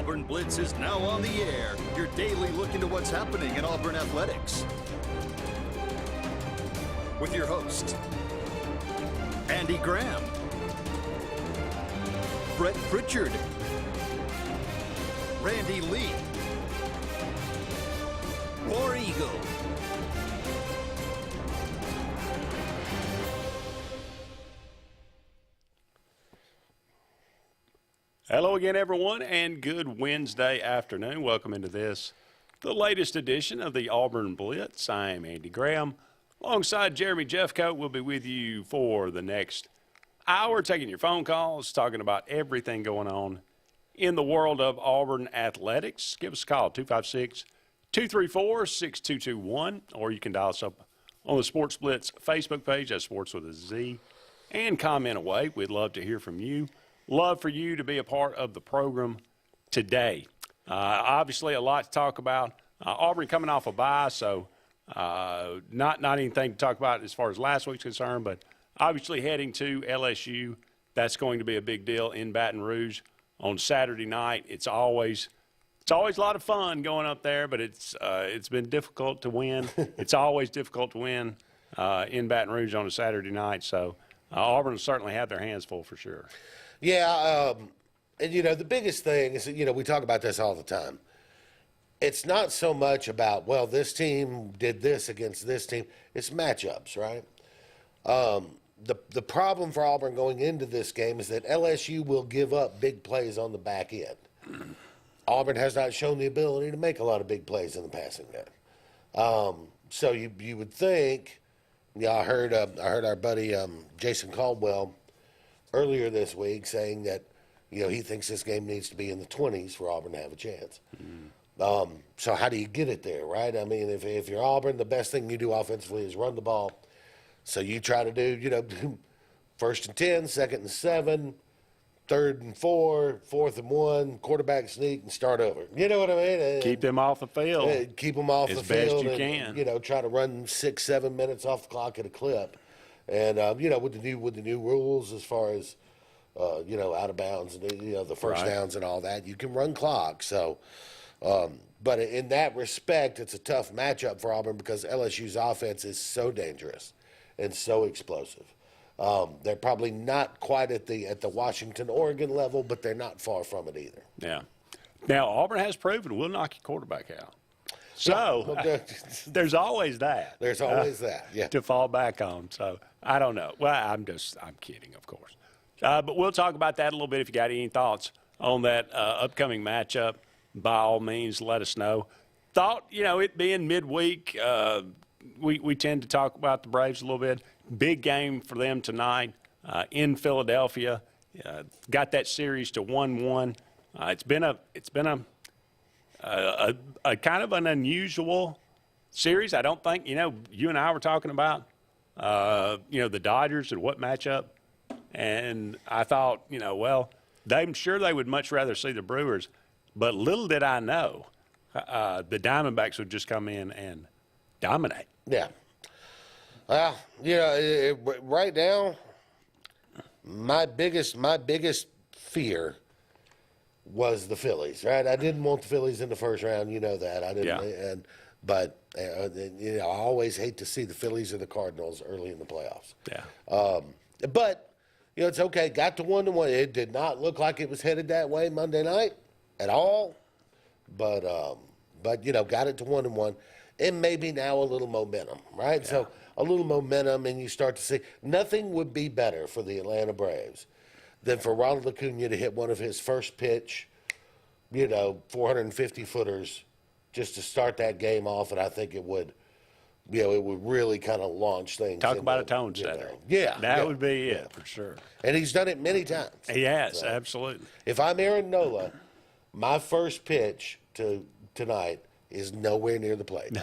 Auburn Blitz is now on the air. Your daily look into what's happening in Auburn athletics. With your host, Andy Graham, Brett Pritchard, Randy Lee, War Eagle. Hello again, everyone, and good Wednesday afternoon. Welcome into this, the latest edition of the Auburn Blitz. I'm Andy Graham. Alongside Jeremy Jeffcoat, we'll be with you for the next hour, taking your phone calls, talking about everything going on in the world of Auburn athletics. Give us a call, 256-234-6221, or you can dial us up on the Sports Blitz Facebook page, that's Sports with a Z, and comment away. We'd love to hear from you. Love for you to be a part of the program today. Obviously, a lot to talk about. Auburn coming off a bye, so not anything to talk about as far as last week's concerned, but obviously heading to LSU, that's going to be a big deal in Baton Rouge on Saturday night. It's always a lot of fun going up there, but it's been difficult to win. It's always difficult to win in Baton Rouge on a Saturday night, so Auburn will certainly have their hands full for sure. Yeah, and, the biggest thing is, we talk about this all the time. It's not so much about, well, this team did this against this team. It's matchups, right? The problem for Auburn going into this game is that LSU will give up big plays on the back end. Auburn has not shown the ability to make a lot of big plays in the passing game. So you would think, I heard our buddy Jason Caldwell earlier this week saying that, he thinks this game needs to be in the 20s for Auburn to have a chance. So how do you get it there, right? I mean, if you're Auburn, the best thing you do offensively is run the ball. So you try to do, 1st and 10, 2nd and 7, 3rd and 4, 4th and 1, quarterback sneak and start over. You know what I mean? And keep them off the field. Keep them off the field. As best you can. Try to run 6-7 minutes off the clock at a clip. And, with the new rules as far as, out of bounds and, the first downs and all that, you can run clock. So, but in that respect, it's a tough matchup for Auburn because LSU's offense is so dangerous and so explosive. They're probably not quite at the Washington, Oregon level, but they're not far from it either. Yeah. Now, Auburn has proven we'll knock your quarterback out. So there's always that. There's always that, yeah. To fall back on. So I don't know. Well, I'm kidding, of course. But we'll talk about that a little bit. If you got any thoughts on that upcoming matchup, by all means, let us know. Thought, it being midweek, we tend to talk about the Braves a little bit. Big game for them tonight in Philadelphia. Got that series to 1-1. It's been a kind of an unusual series. I don't think, you and I were talking about, the Dodgers and what matchup. And I thought, I'm sure they would much rather see the Brewers. But little did I know, the Diamondbacks would just come in and dominate. Yeah. Well, right now, my biggest fear was the Phillies, right? I didn't want the Phillies in the first round, that. I didn't, yeah. But I always hate to see the Phillies or the Cardinals early in the playoffs. Yeah. But it's okay. Got to 1-1. It did not look like it was headed that way Monday night at all. But got it to 1-1, and maybe now a little momentum, right? Yeah. So a little momentum, and you start to see nothing would be better for the Atlanta Braves than for Ronald Acuna to hit one of his first pitch, 450 footers, just to start that game off, and I think it would. It would really kind of launch things. Talk about a tone setter. Yeah. That would be it, for sure. And he's done it many times. He has, absolutely. If I'm Aaron Nola, my first pitch tonight is nowhere near the plate.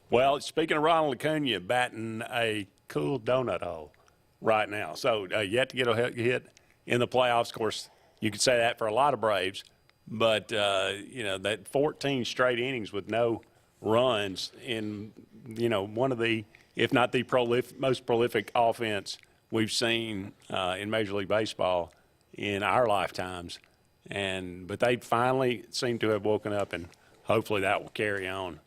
Well, speaking of Ronald Acuna, batting a cool donut hole right now. So yet to get a hit in the playoffs. Of course, you could say that for a lot of Braves. But, that 14 straight innings with no runs in, one of the, if not the most prolific offense we've seen in Major League Baseball in our lifetimes. but they finally seem to have woken up, and hopefully that will carry on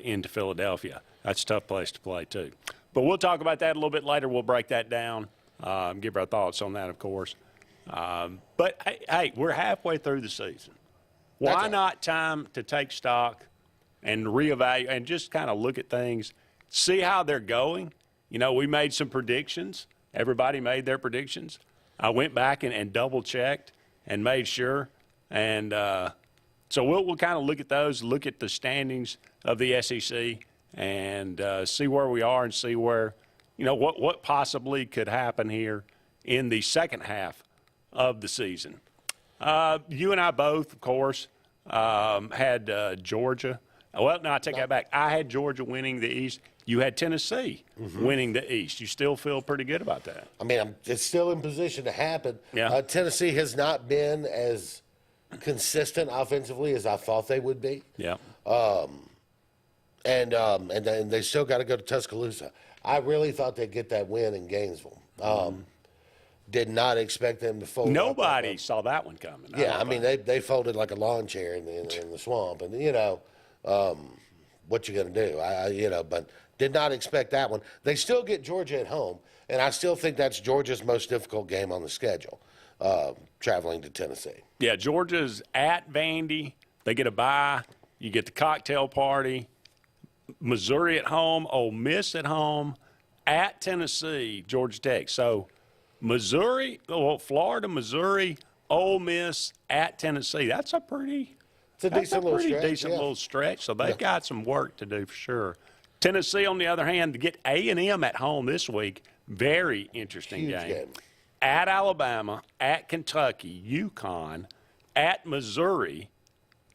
into Philadelphia. That's a tough place to play too. But we'll talk about that a little bit later. We'll break that down, give our thoughts on that, of course. But hey, we're halfway through the season. Why not time to take stock and reevaluate and just kind of look at things, see how they're going? You know, we made some predictions. Everybody made their predictions. I went back and double-checked and made sure. And so we'll kind of look at those, look at the standings of the SEC, and see where we are and see where, you know, what possibly could happen here in the second half of the season. You and I both, of course, had Georgia. Well, no, I take that back. I had Georgia winning the East. You had Tennessee winning the East. You still feel pretty good about that? I mean, it's still in position to happen. Yeah. Tennessee has not been as consistent offensively as I thought they would be. Yeah. And they still got to go to Tuscaloosa. I really thought they'd get that win in Gainesville. Did not expect them to fold. Nobody saw that one coming. Yeah, I mean, they folded like a lawn chair in the swamp. And, you know, what you going to do? But did not expect that one. They still get Georgia at home, and I still think that's Georgia's most difficult game on the schedule, traveling to Tennessee. Yeah, Georgia's at Vandy. They get a bye. You get the cocktail party. Missouri at home, Ole Miss at home, at Tennessee, Georgia Tech. So Missouri, Florida, Missouri, Ole Miss, at Tennessee. That's a pretty decent little stretch. So they've got some work to do for sure. Tennessee, on the other hand, to get A&M at home this week, very interesting game. At Alabama, at Kentucky, UConn, at Missouri,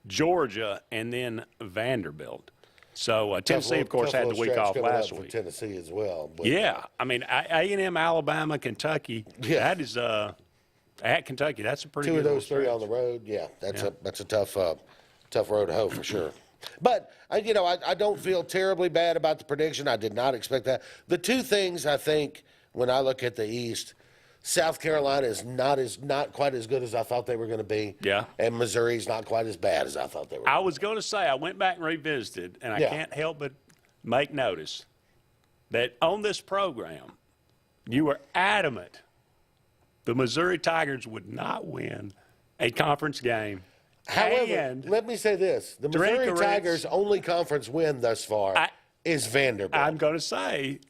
Georgia, and then Vanderbilt. So Tennessee, of course, had the week off last week. Tennessee as well. But, yeah, I mean A&M, Alabama, Kentucky. Yeah. That is at Kentucky. That's a pretty two good of those three stretch. on the road. Yeah, that's a tough road to hoe for sure. But I don't feel terribly bad about the prediction. I did not expect that. The two things I think when I look at the East, South Carolina is not quite as good as I thought they were going to be. Yeah. And Missouri's not quite as bad as I thought they were. I was going to say, I went back and revisited, and I can't help but make notice that on this program, you were adamant the Missouri Tigers would not win a conference game. However, let me say this. The Missouri Tigers' only conference win thus far is Vanderbilt. I'm going to say,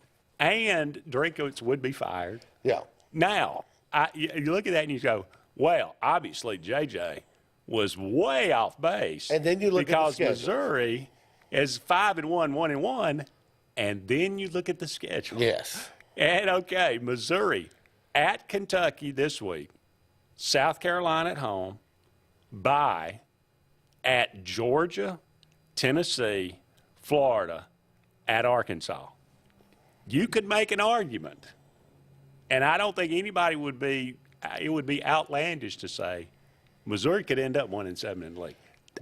and Drinkowitz would be fired. Yeah. Now, you look at that and you go, well, obviously JJ was way off base. And then you look at the schedule. Because Missouri is 5-1, 1-1, and then you look at the schedule. Yes. And, okay, Missouri at Kentucky this week, South Carolina at home, bye at Georgia, Tennessee, Florida, at Arkansas. You could make an argument. And I don't think anybody would be – it would be outlandish to say Missouri could end up 1-7 in the league.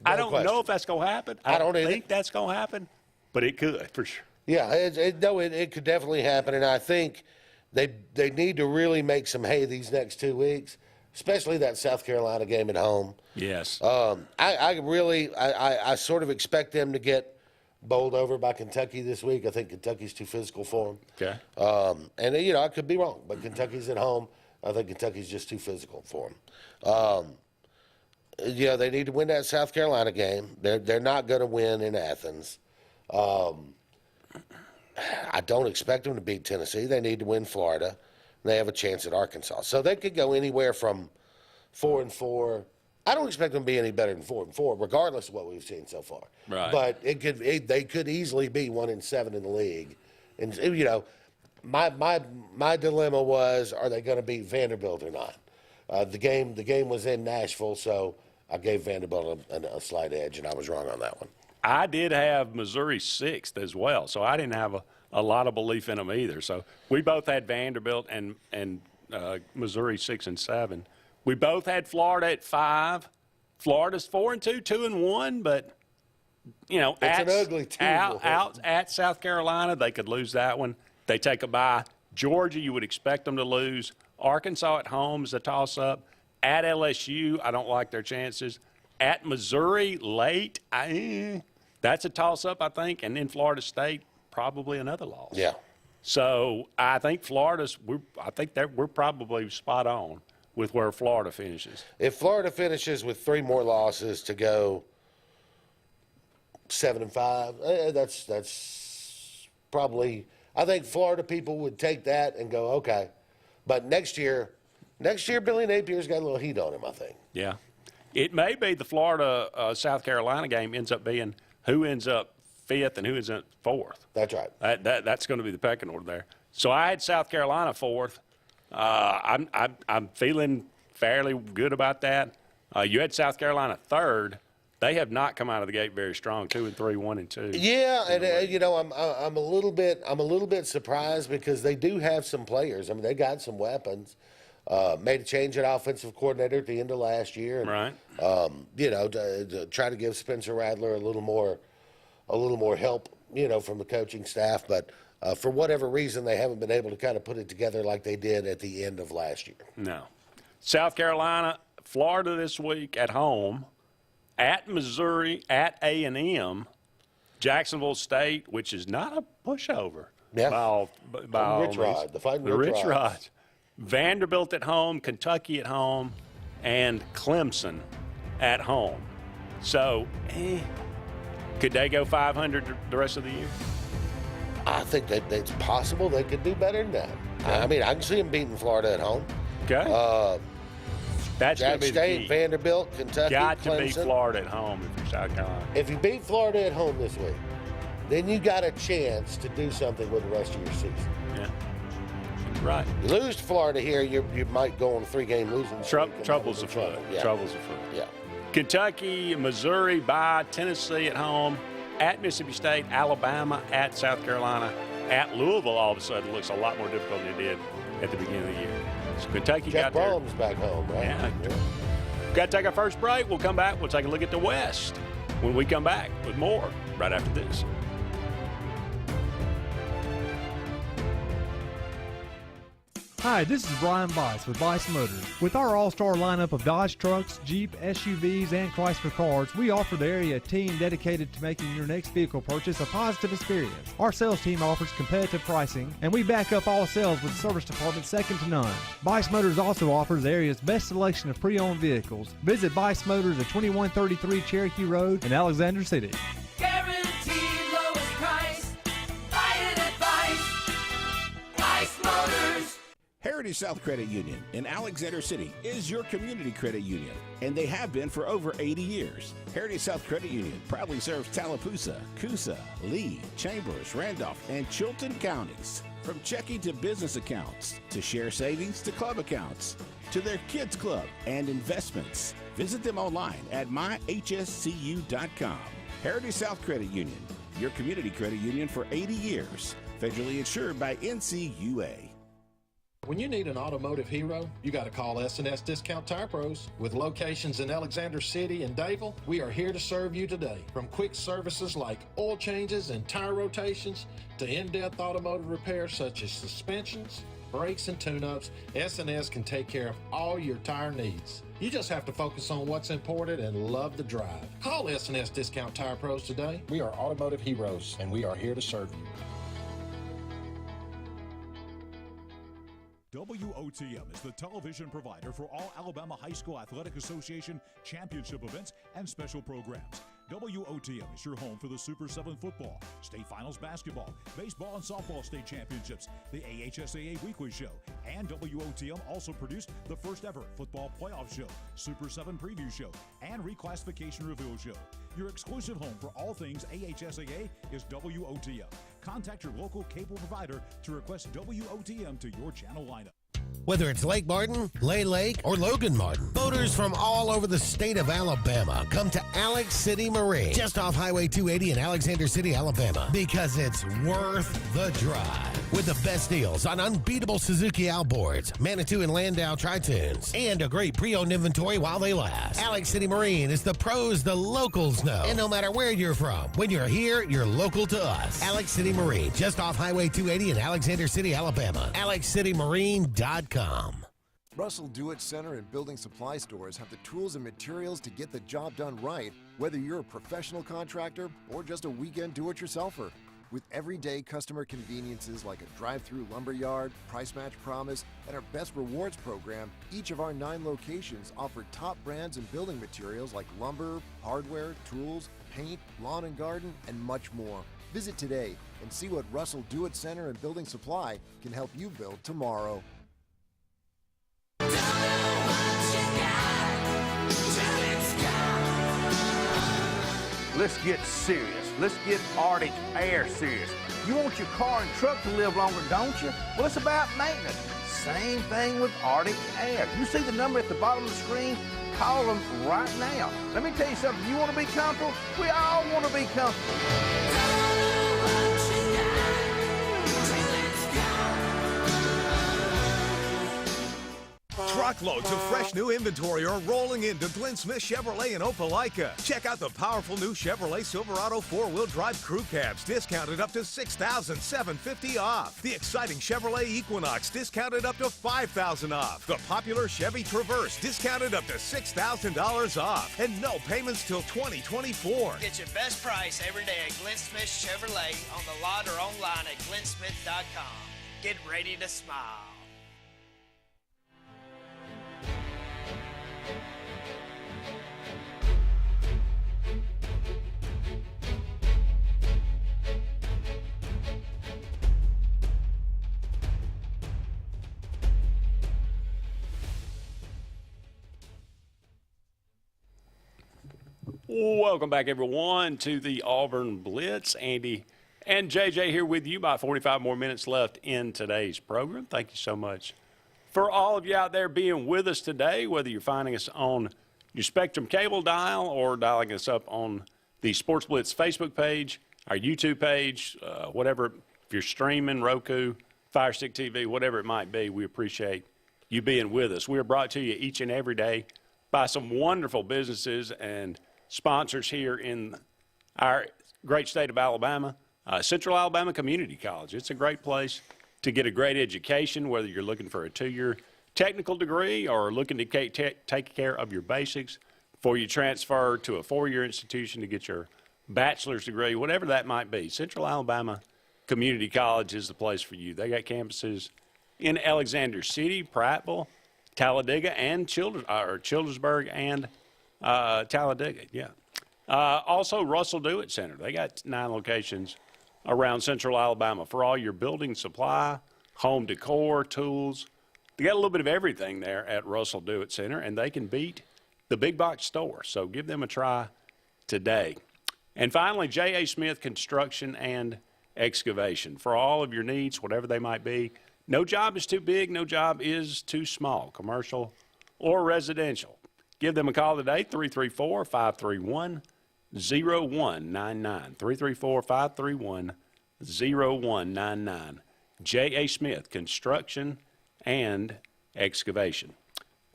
I don't know if that's going to happen. I don't think that's going to happen, but it could for sure. Yeah, it could definitely happen. And I think they need to really make some hay these next 2 weeks, especially that South Carolina game at home. Yes. I sort of expect them to get bowled over by Kentucky this week. I think Kentucky's too physical for them. Okay. And, I could be wrong, but Kentucky's at home. I think Kentucky's just too physical for them. They need to win that South Carolina game. They're not going to win in Athens. I don't expect them to beat Tennessee. They need to win Florida. They have a chance at Arkansas. So they could go anywhere from 4-4. I don't expect them to be any better than 4-4, regardless of what we've seen so far. Right. But they could easily be 1-7 in the league. And my dilemma was, are they going to beat Vanderbilt or not? The game was in Nashville, so I gave Vanderbilt a slight edge, and I was wrong on that one. I did have Missouri 6th as well, so I didn't have a lot of belief in them either. So we both had Vanderbilt and Missouri 6 and 7. We both had Florida at 5. Florida's 4-2, 2-1, but it's an ugly team. Out at South Carolina, they could lose that one. They take a bye. Georgia, you would expect them to lose. Arkansas at home is a toss-up. At LSU, I don't like their chances. At Missouri, late, that's a toss-up, I think. And then Florida State, probably another loss. Yeah. So I think we're probably spot on with where Florida finishes. If Florida finishes with 3 more losses to go 7-5, that's probably. I think Florida people would take that and go, okay. But next year, Billy Napier's got a little heat on him, I think. Yeah. It may be the Florida-South Carolina game ends up being who ends up 5th and who ends up 4th. That's right. That's going to be the pecking order there. So I had South Carolina 4th. I'm feeling fairly good about that. You had South Carolina 3rd. They have not come out of the gate very strong. 2-3, 1-2. Yeah, and I'm a little bit surprised because they do have some players. I mean, they got some weapons. Made a change at offensive coordinator at the end of last year, and, right? To try to give Spencer Rattler a little more help, from the coaching staff. But for whatever reason, they haven't been able to kind of put it together like they did at the end of last year. No. South Carolina, Florida this week at home. At Missouri, at A&M, Jacksonville State, which is not a pushover. Yeah. By Rich Rod, the fighting Rich Rod. Vanderbilt at home, Kentucky at home, and Clemson at home. So, could they go 500 the rest of the year? I think that it's possible they could do better than that. Okay. I mean, I can see them beating Florida at home. Okay. That's Jack State, Vanderbilt, Kentucky, got Clemson. to beat Florida at home if you're South Carolina. If you beat Florida at home this week, then you got a chance to do something with the rest of your season. Yeah. Right. You lose to Florida here, you might go on a 3-game losing streak. Trouble's afoot. Yeah. Trouble's afoot. Yeah. Kentucky, Missouri, by Tennessee at home, at Mississippi State, Alabama, at South Carolina, at Louisville. All of a sudden, looks a lot more difficult than it did at the beginning of the year. So Kentucky Jeff got there. Brom's back home, right? Yeah. Got to take our first break. We'll come back. We'll take a look at the West when we come back with more right after this. Hi, this is Brian Bice with Bice Motors. With our all-star lineup of Dodge trucks, Jeep, SUVs, and Chrysler cars, we offer the area a team dedicated to making your next vehicle purchase a positive experience. Our sales team offers competitive pricing, and we back up all sales with a service department second to none. Bice Motors also offers the area's best selection of pre-owned vehicles. Visit Bice Motors at 2133 Cherokee Road in Alexander City. Guaranteed lowest price. Buy it at Bice Motors. Heritage South Credit Union in Alexander City is your community credit union, and they have been for over 80 years. Heritage South Credit Union proudly serves Tallapoosa, Coosa, Lee, Chambers, Randolph, and Chilton counties. From checking to business accounts, to share savings to club accounts, to their kids club and investments. Visit them online at myhscu.com. Heritage South Credit Union, your community credit union for 80 years. Federally insured by NCUA. When you need an automotive hero, you got to call S&S Discount Tire Pros. With locations in Alexander City and Dayville, we are here to serve you today. From quick services like oil changes and tire rotations to in-depth automotive repairs such as suspensions, brakes, and tune-ups, S&S can take care of all your tire needs. You just have to focus on what's important and love the drive. Call S&S Discount Tire Pros today. We are automotive heroes, and we are here to serve you. WOTM is the television provider for all Alabama High School Athletic Association championship events and special programs. WOTM is your home for the Super 7 football, state finals basketball, baseball and softball state championships, the AHSAA weekly show, and WOTM also produced the first ever football playoff show, Super 7 preview show, and reclassification reveal show. Your exclusive home for all things AHSAA is WOTM. Contact your local cable provider to request WOTM to your channel lineup. Whether it's Lake Martin, Lay Lake, or Logan Martin, boaters from all over the state of Alabama come to Alex City Marine, just off Highway 280 in Alexander City, Alabama, because it's worth the drive. With the best deals on unbeatable Suzuki outboards, Manitou and Landau Tritoons, and a great pre-owned inventory while they last. Alex City Marine is the pros the locals know. And no matter where you're from, when you're here, you're local to us. Alex City Marine, just off Highway 280 in Alexander City, Alabama. AlexCityMarine.com. Russell Do-It Center and building supply stores have the tools and materials to get the job done right, whether you're a professional contractor or just a weekend do-it-yourselfer. With everyday customer conveniences like a drive-through lumber yard, price match promise, and our Best Rewards program, each of our 9 locations offer top brands and building materials like lumber, hardware, tools, paint, lawn and garden, and much more. Visit today and see what Russell Do-It Center and Building Supply can help you build tomorrow. Let's get serious. Let's get Arctic Air serious. You want your car and truck to live longer, don't you? Well, it's about maintenance. Same thing with Arctic Air. You see the number at the bottom of the screen? Call them right now. Let me tell you something. You want to be comfortable? We all want to be comfortable. Truckloads of fresh new inventory are rolling into Glenn Smith Chevrolet in Opelika. Check out the powerful new Chevrolet Silverado 4-wheel drive crew cabs, discounted up to $6,750 off. The exciting Chevrolet Equinox, discounted up to $5,000 off. The popular Chevy Traverse, discounted up to $6,000 off. And no payments till 2024. Get your best price every day at Glenn Smith Chevrolet on the lot or online at glennsmith.com. Get ready to smile. Welcome back, everyone, to the Auburn Blitz. Andy and JJ here with you. About 45 more minutes left in today's program. Thank you so much for all of you out there being with us today, whether you're finding us on your Spectrum cable dial or dialing us up on the Sports Blitz Facebook page, our YouTube page, whatever. If you're streaming, Roku, Fire Stick TV, whatever it might be, we appreciate you being with us. We are brought to you each and every day by some wonderful businesses and sponsors here in our great state of Alabama. Central Alabama Community College. It's a great place to get a great education, whether you're looking for a 2-year technical degree or looking to take care of your basics before you transfer to a 4-year institution to get your bachelor's degree, whatever that might be. Central Alabama Community College is the place for you. They got campuses in Alexander City, Prattville, Talladega, and Childersburg and Talladega, yeah. Also, Russell Do-It Center. They got 9 locations around Central Alabama for all your building supply, home decor, tools. They got a little bit of everything there at Russell Do-It Center, and they can beat the big box store. So give them a try today. And finally, J.A. Smith Construction and Excavation. For all of your needs, whatever they might be, no job is too big, no job is too small, commercial or residential. Give them a call today, 334-531-0199, 334-531-0199. J.A. Smith Construction and Excavation.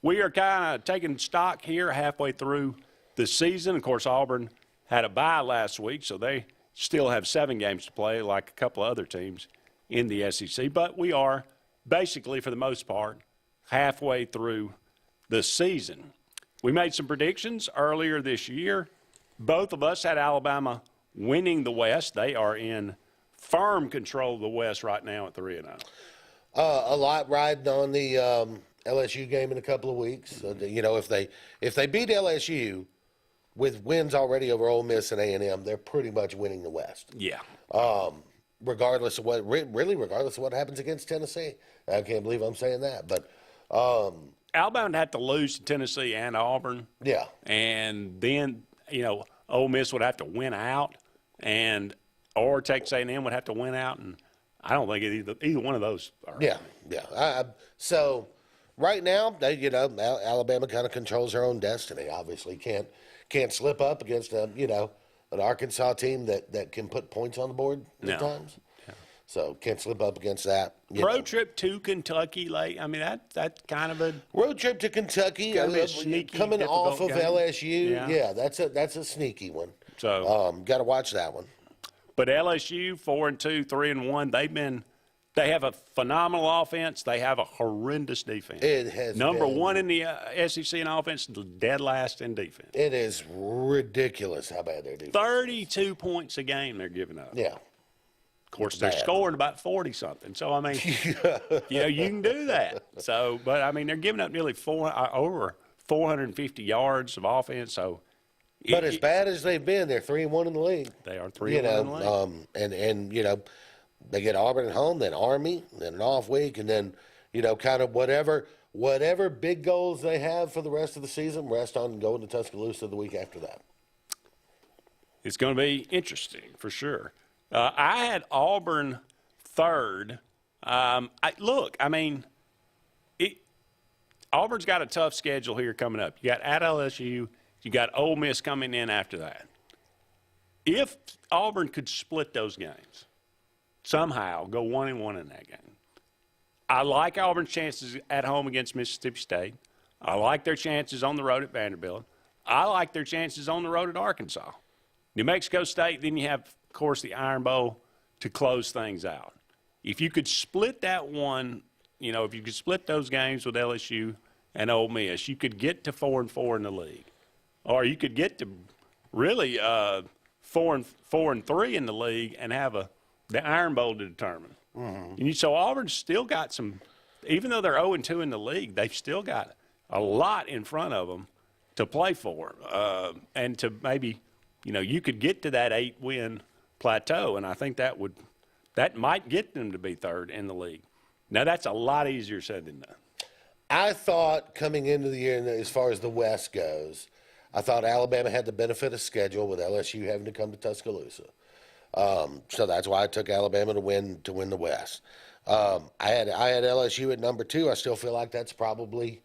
We are kind of taking stock here halfway through the season. Of course, Auburn had a bye last week, so they still have 7 games to play like a couple of other teams in the SEC. But we are basically, for the most part, halfway through the season. We made some predictions earlier this year. Both of us had Alabama winning the West. They are in firm control of the West right now at 3-0. A lot riding on the LSU game in a couple of weeks. You know, if they beat LSU with wins already over Ole Miss and A&M, they're pretty much winning the West. Yeah. Regardless of what happens against Tennessee. I can't believe I'm saying that, but. Alabama would have to lose to Tennessee and Auburn. Yeah. And then, you know, Ole Miss would have to win out, or Texas A&M would have to win out, and I don't think either one of those are. Yeah. So right now, Alabama kind of controls their own destiny. Obviously, can't slip up against an Arkansas team that can put points on the board at times. So can't slip up against that. Road trip to Kentucky late. I mean, that's kind of a road trip to Kentucky. Sneaky, coming off of game. LSU. Yeah, that's a sneaky one. So got to watch that one. But LSU 4-2, 3-1. They've been They have a phenomenal offense. They have a horrendous defense. It has number been, one in the SEC in offense, dead last in defense. It is ridiculous how bad their defense. 32 points a game they're giving up. Yeah. Of course, they're scoring about 40 something. So I mean, you can do that. So, but I mean, they're giving up nearly over 450 yards of offense. So. But as bad as they've been, they're 3-1 in the league. They are 3-1 in the league. And you know, they get Auburn at home, then Army, then an off week, and then kind of whatever big goals they have for the rest of the season, rest on going to Tuscaloosa the week after that. It's going to be interesting for sure. I had Auburn third. Auburn's got a tough schedule here coming up. You got at LSU. You got Ole Miss coming in after that. If Auburn could split those games, somehow go 1-1 in that game, I like Auburn's chances at home against Mississippi State. I like their chances on the road at Vanderbilt. I like their chances on the road at Arkansas. New Mexico State, then you have, of course, the Iron Bowl to close things out. If you could split that one, if you could split those games with LSU and Ole Miss, you could get to 4-4 in the league. Or you could get to really 4-3 in the league and have the Iron Bowl to determine. Mm-hmm. And so Auburn's still got some, even though they're 0-2 in the league, they've still got a lot in front of them to play for, and to maybe, you could get to that 8-win plateau, and I think that might get them to be third in the league. Now that's a lot easier said than done. I thought coming into the year, as far as the West goes, I thought Alabama had the benefit of schedule with LSU having to come to Tuscaloosa. So that's why I took Alabama to win the West. I had LSU at number 2. I still feel like that's probably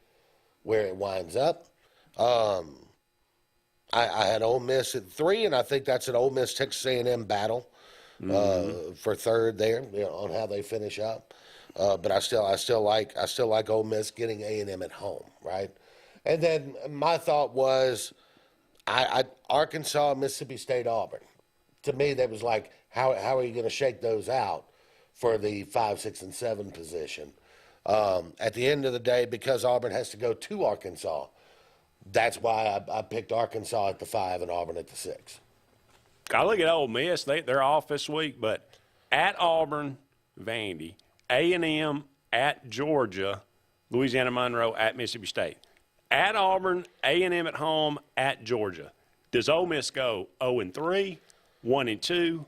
where it winds up. I had Ole Miss at 3, and I think that's an Ole Miss Texas A&M battle for third there, on how they finish up. But I still like Ole Miss getting A&M at home, right? And then my thought was, Arkansas, Mississippi State, Auburn. To me, that was like, how are you going to shake those out for the 5, 6, and 7 position? At the end of the day, because Auburn has to go to Arkansas, that's why I picked Arkansas at the 5 and Auburn at the 6. I look at Ole Miss. They're off this week, but at Auburn, Vandy, A&M at Georgia, Louisiana Monroe at Mississippi State. At Auburn, A&M at home, at Georgia. Does Ole Miss go 0-3, 1-2,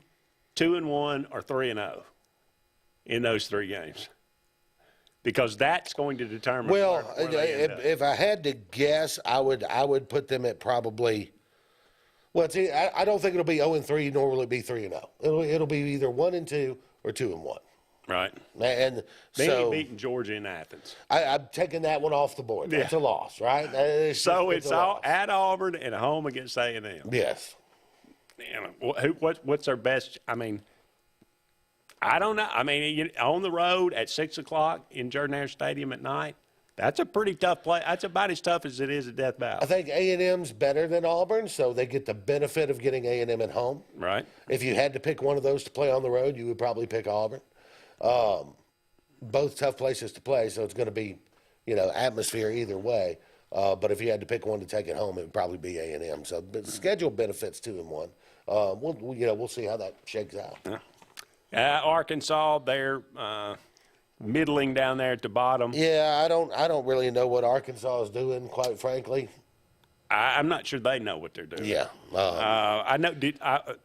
2-1, or 3-0 in those 3 games? Because that's going to determine. Well, where they end up. if I had to guess, I would put them at probably. Well, I don't think it'll be 0-3, nor will it be 3-0. It'll be either 1-2 or 2-1. Right. And so beating Georgia in Athens. I'm taking that one one off the board. That's a loss, right? It's all at Auburn and home against A&M. Yes. What's their best? I mean, I don't know. I mean, on the road at 6 o'clock in Jordan Hare Stadium at night, that's a pretty tough play. That's about as tough as it is at Death Valley. I think A&M's better than Auburn, so they get the benefit of getting A&M at home. Right. If you had to pick one of those to play on the road, you would probably pick Auburn. Both tough places to play, so it's going to be, atmosphere either way. But if you had to pick one to take it home, it would probably be A&M. So the schedule benefits 2-1. We'll see how that shakes out. Arkansas, they're middling down there at the bottom. Yeah, I don't really know what Arkansas is doing, quite frankly. I'm not sure they know what they're doing. Yeah. I know.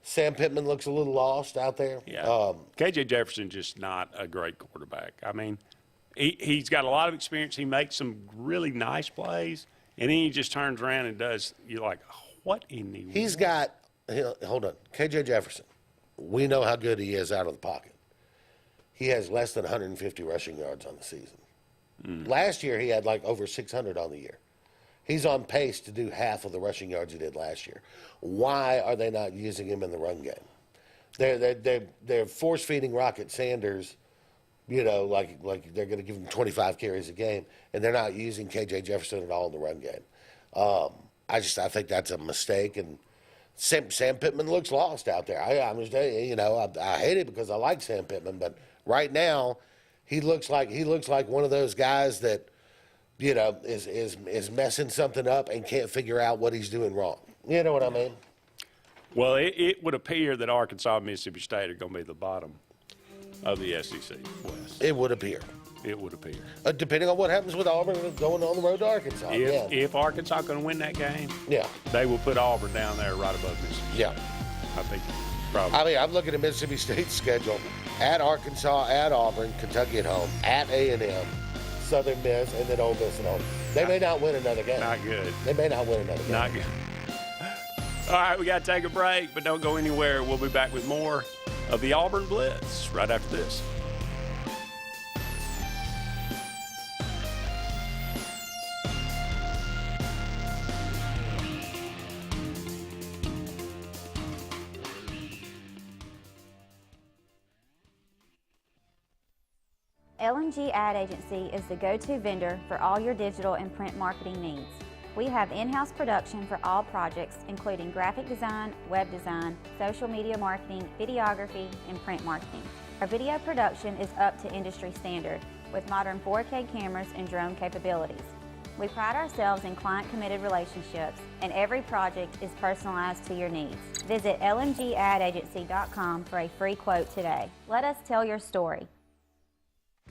Sam Pittman looks a little lost out there. Yeah. KJ Jefferson's just not a great quarterback. I mean, he's got a lot of experience. He makes some really nice plays, and then he just turns around and does. You're like, what in the world? Hold on. KJ Jefferson, we know how good he is out of the pocket. He has less than 150 rushing yards on the season. Last year, he had like over 600 on the year. He's on pace to do half of the rushing yards he did last year. Why are they not using him in the run game? They're force feeding Rocket Sanders, like they're going to give him 25 carries a game, and they're not using KJ Jefferson at all in the run game. I think that's a mistake, and Sam Pittman looks lost out there. I hate it because I like Sam Pittman, but Right now, he looks like one of those guys that, you know, is messing something up and can't figure out what he's doing wrong. You know what I mean? Well, it would appear that Arkansas and Mississippi State are going to be the bottom of the SEC West. It would appear. It would appear. Depending on what happens with Auburn going on the road to Arkansas. If Arkansas going to win that game, they will put Auburn down there right above Mississippi. Yeah. I think probably. I mean, I'm looking at Mississippi State's schedule. At Arkansas, at Auburn, Kentucky at home, at A&M, Southern Miss, and then Ole Miss at home. They may not win another game. Not good. They may not win another game. Not good. All right, we got to take a break, but don't go anywhere. We'll be back with more of the Auburn Blitz right after this. LMG Ad Agency is the go-to vendor for all your digital and print marketing needs. We have in-house production for all projects, including graphic design, web design, social media marketing, videography, and print marketing. Our video production is up to industry standard with modern 4K cameras and drone capabilities. We pride ourselves in client-committed relationships, and every project is personalized to your needs. Visit lmgadagency.com for a free quote today. Let us tell your story.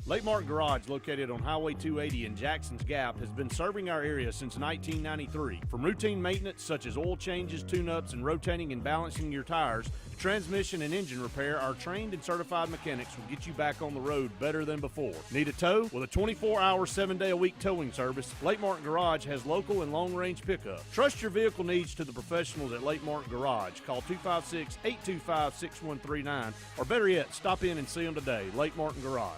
Lake Martin Garage, located on Highway 280 in Jackson's Gap, has been serving our area since 1993. From routine maintenance such as oil changes, tune-ups, and rotating and balancing your tires, to transmission and engine repair, our trained and certified mechanics will get you back on the road better than before. Need a tow? With a 24-hour, 7-day-a-week towing service, Lake Martin Garage has local and long-range pickup. Trust your vehicle needs to the professionals at Lake Martin Garage. Call 256-825-6139, or better yet, stop in and see them today. Lake Martin Garage.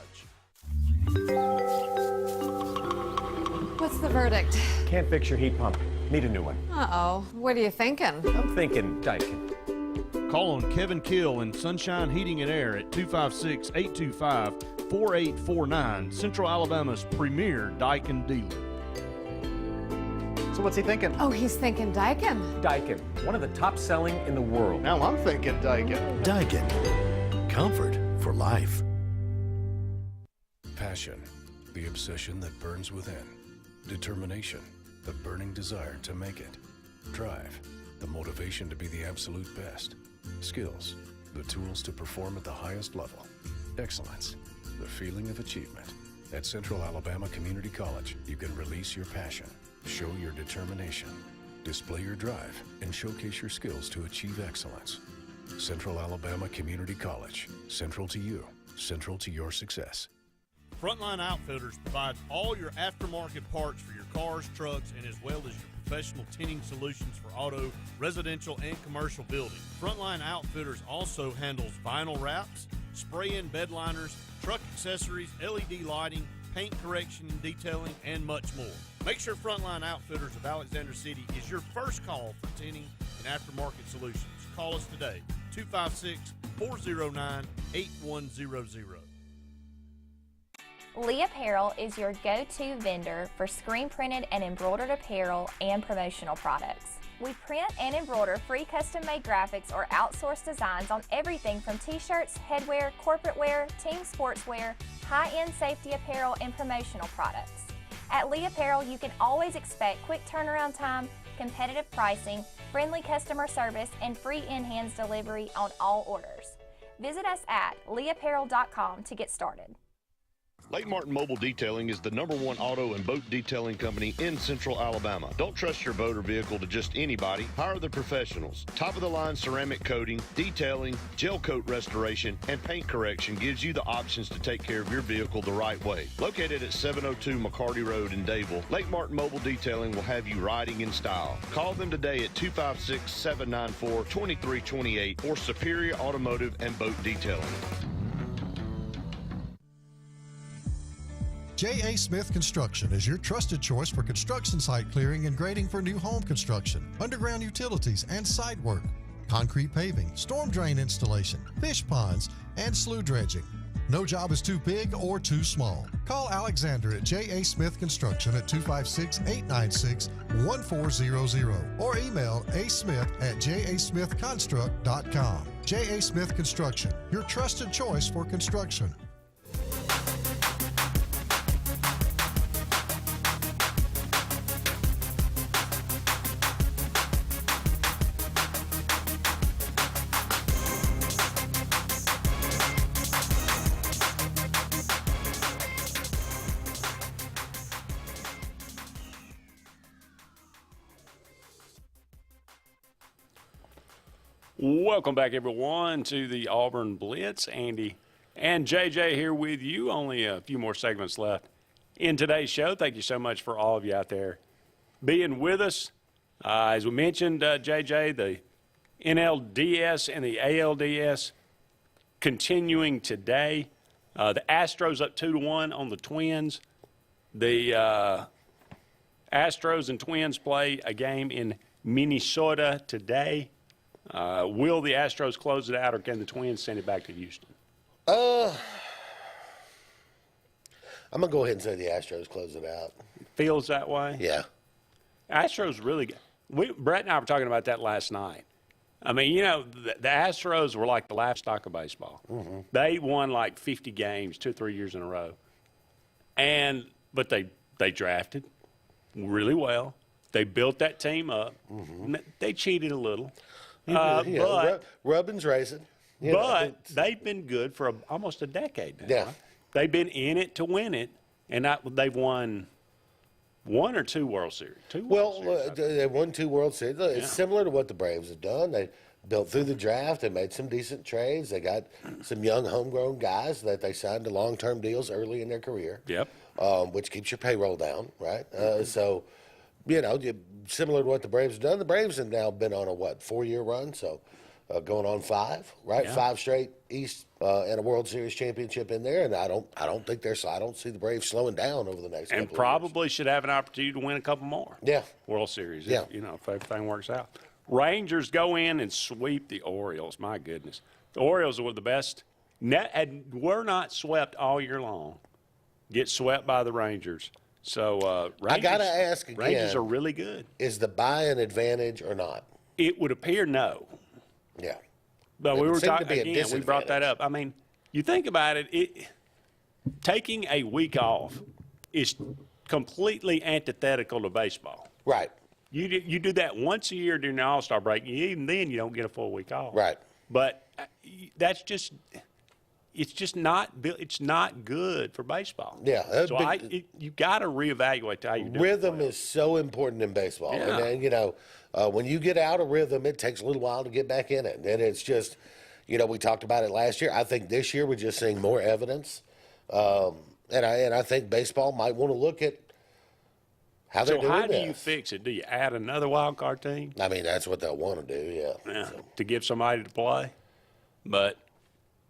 What's the verdict? Can't fix your heat pump. Need a new one. Uh-oh. What are you thinking? I'm thinking Daikin. Call on Kevin Kill and Sunshine Heating and Air at 256-825-4849, Central Alabama's premier Daikin dealer. So what's he thinking? Oh, he's thinking Daikin. Daikin, one of the top selling in the world. Now I'm thinking Daikin. Daikin. Comfort for life. Passion, the obsession that burns within. Determination, the burning desire to make it. Drive, the motivation to be the absolute best. Skills, the tools to perform at the highest level. Excellence, the feeling of achievement. At Central Alabama Community College, you can release your passion, show your determination, display your drive, and showcase your skills to achieve excellence. Central Alabama Community College, central to you, central to your success. Frontline Outfitters provides all your aftermarket parts for your cars, trucks, and as well as your professional tinting solutions for auto, residential, and commercial building. Frontline Outfitters also handles vinyl wraps, spray-in bed liners, truck accessories, LED lighting, paint correction and detailing, and much more. Make sure Frontline Outfitters of Alexander City is your first call for tinting and aftermarket solutions. Call us today, 256-409-8100. Lee Apparel is your go-to vendor for screen-printed and embroidered apparel and promotional products. We print and embroider free custom-made graphics or outsourced designs on everything from t-shirts, headwear, corporate wear, team sportswear, high-end safety apparel, and promotional products. At Lee Apparel, you can always expect quick turnaround time, competitive pricing, friendly customer service, and free in-hands delivery on all orders. Visit us at leeapparel.com to get started. Lake Martin Mobile Detailing is the #1 auto and boat detailing company in Central Alabama. Don't trust your boat or vehicle to just anybody. Hire the professionals. Top-of-the-line ceramic coating, detailing, gel coat restoration, and paint correction gives you the options to take care of your vehicle the right way. Located at 702 McCarty Road in Dadeville, Lake Martin Mobile Detailing will have you riding in style. Call them today at 256-794-2328 or Superior Automotive and Boat Detailing. J.A. Smith Construction is your trusted choice for construction site clearing and grading for new home construction, underground utilities and site work, concrete paving, storm drain installation, fish ponds, and slough dredging. No job is too big or too small. Call Alexander at J.A. Smith Construction at 256-896-1400 or email asmith@jasmithconstruct.com. J.A. Smith Construction, your trusted choice for construction. Welcome back, everyone, to the Auburn Blitz. Andy and JJ here with you. Only a few more segments left in today's show. Thank you so much for all of you out there being with us. As we mentioned, JJ, the NLDS and the ALDS continuing today. The Astros up 2-1 on the Twins. The Astros and Twins play a game in Minnesota today. Will the Astros close it out, or can the Twins send it back to Houston? I'm going to go ahead and say the Astros close it out. Feels that way? Yeah. Astros really good. Brett and I were talking about that last night. I mean, you know, the Astros were like the livestock of baseball. Mm-hmm. They won like 50 games 2 or 3 years in a row. But they drafted really well. They built that team up. Mm-hmm. They cheated a little. Rubbin's racing. But they've been good for almost a decade now. Yeah. They've been in it to win it, and they've won 1 or 2 World Series. They won 2 World Series. It's similar to what the Braves have done. They built through the draft. They made some decent trades. They got some young homegrown guys that they signed to long-term deals early in their career. Yep. Which keeps your payroll down, right? So, you know, similar to what the Braves have done. The Braves have now been on a 4-year run, so going on 5, right? Yeah. 5 straight East and a World Series championship in there, and I don't see the Braves slowing down over the next. And couple probably should have an opportunity to win a couple more. Yeah. World Series. Yeah. If everything works out. Rangers go in and sweep the Orioles. My goodness, the Orioles were the best. Were not swept all year long. Get swept by the Rangers. So Rangers, I gotta ask again. Rangers are really good. Is the buy an advantage or not? It would appear no. Yeah. But It we were seemed to talking be a again. We brought that up. I mean, you think about it. Taking a week off is completely antithetical to baseball. Right. You do that once a year during the All-Star break. Even then, you don't get a full week off. Right. But that's just. It's just not. It's not good for baseball. Yeah. So you got to reevaluate how you do. Rhythm is so important in baseball, Yeah. and then, you know, when you get out of rhythm, it takes a little while to get back in it. And it's just, you know, we talked about it last year. I think this year we're just seeing more evidence, and I think baseball might want to look at how they're doing So how do this. you fix it? Do you add another wild card team? I mean, that's what they'll want to do. Yeah. To give somebody to play, but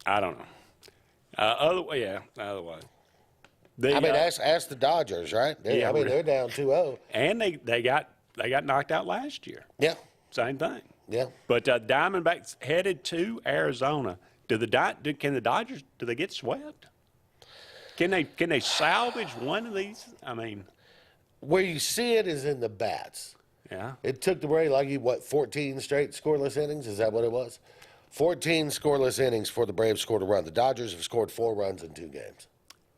I don't know. Otherwise. I mean, ask the Dodgers, right? They're down 2-0. And they got knocked out last year. Yeah. Same thing. Yeah. But Diamondbacks headed to Arizona. Can the Dodgers? Do they get swept? Can they salvage one of these? I mean, where you see it is in the bats. Yeah. It took the Braves 14 straight scoreless innings? Is that what it was? 14 scoreless innings for the Braves scored a run. The Dodgers have scored 4 runs in 2 games.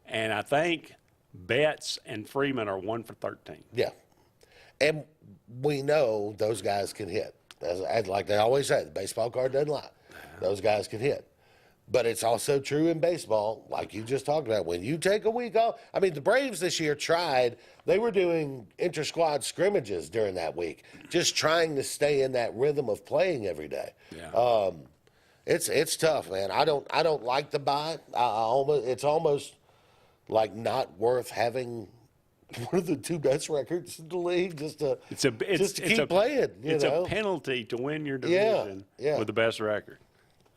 And I think Betts and Freeman are 1 for 13. Yeah. And we know those guys can hit. As like they always say, the baseball card doesn't lie. Those guys can hit. But it's also true in baseball, like you just talked about. When you take a week off, I mean, the Braves this year tried. They were doing inter-squad scrimmages during that week, just trying to stay in that rhythm of playing every day. Yeah. It's tough, man. I don't like the bye. It's almost like not worth having one of the 2 best records in the league just to keep playing. It's a penalty to win your division with the best record.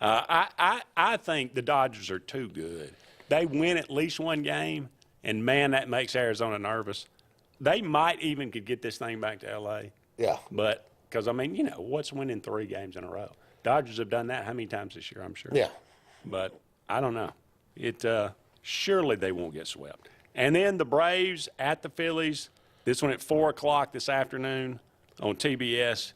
I think the Dodgers are too good. They win at least 1 game, and man, that makes Arizona nervous. They might even could get this thing back to L.A. Yeah. But because I mean, you know, what's winning 3 games in a row? Dodgers have done that how many times this year? I'm sure. Yeah. But I don't know. Surely they won't get swept. And then the Braves at the Phillies. This one at 4:00 this afternoon on TBS.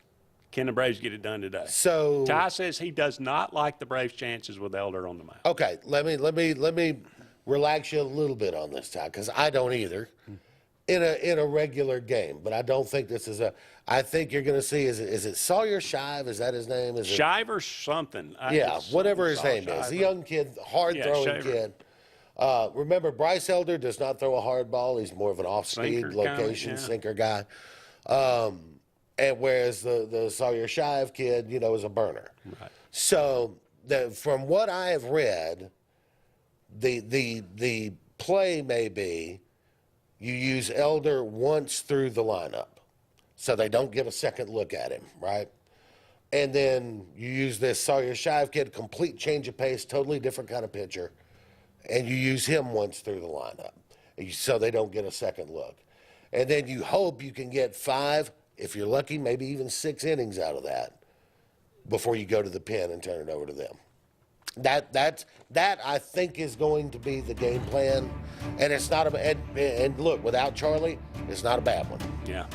Can the Braves get it done today? So Ty says he does not like the Braves' chances with Elder on the mound. Okay, let me relax you a little bit on this, Ty, because I don't either. In a regular game, but I don't think this is I think you're going to see is it Sawyer Shive? Is that his name? Is it Shiver something? Whatever his name is. A young kid, hard-throwing Shaver. kid. Remember, Bryce Elder does not throw a hard ball. He's more of an off-speed, Sinker location kinda, sinker guy. and whereas the Sawyer Shive kid, you know, is a burner. Right. So from what I have read, the play may be you use Elder once through the lineup, so they don't get a second look at him, right? And then you use this Sawyer Shive kid, complete change of pace, totally different kind of pitcher, and you use him once through the lineup, so they don't get a second look. And then you hope you can get 5, if you're lucky, maybe even 6 innings out of that before you go to the pen and turn it over to them. That I think is going to be the game plan, and it's not and look, without Charlie, it's not a bad one. Yeah.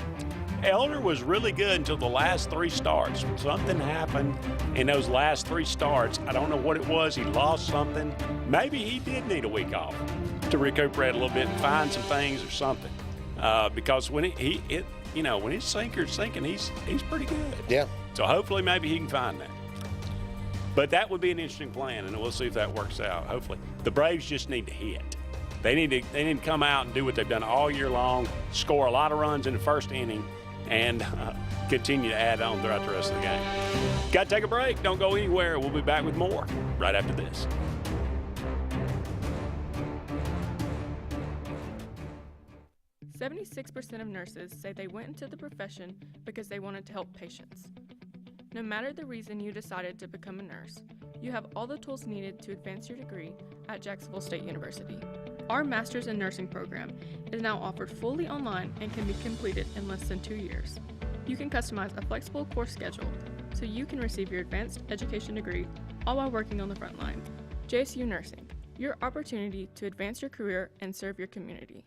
Elder was really good until the last 3 starts. Something happened in those last 3 starts. I don't know what it was. He lost something. Maybe he did need a week off to recuperate a little bit and find some things or something. Because when when his sinker's sinking, he's pretty good. Yeah. So hopefully maybe he can find that. But that would be an interesting plan, and we'll see if that works out. Hopefully, the Braves just need to hit. They need to come out and do what they've done all year long, score a lot of runs in the first inning, and continue to add on throughout the rest of the game. Got to take a break. Don't go anywhere. We'll be back with more right after this. .76% of nurses say they went into the profession because they wanted to help patients. No matter the reason you decided to become a nurse, you have all the tools needed to advance your degree at Jacksonville State University. Our Master's in Nursing program is now offered fully online and can be completed in less than 2 years. You can customize a flexible course schedule so you can receive your advanced education degree all while working on the front line. JSU Nursing, your opportunity to advance your career and serve your community.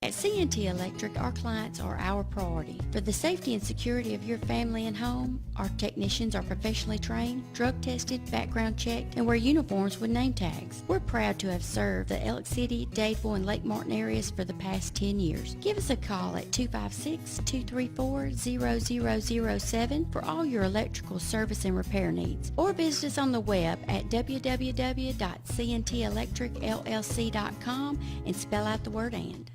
At C&T Electric, our clients are our priority. For the safety and security of your family and home, our technicians are professionally trained, drug tested, background checked, and wear uniforms with name tags. We're proud to have served the Elk City, Dadeville, and Lake Martin areas for the past 10 years. Give us a call at 256-234-0007 for all your electrical service and repair needs, or visit us on the web at www.cntelectricllc.com and spell out the word "and."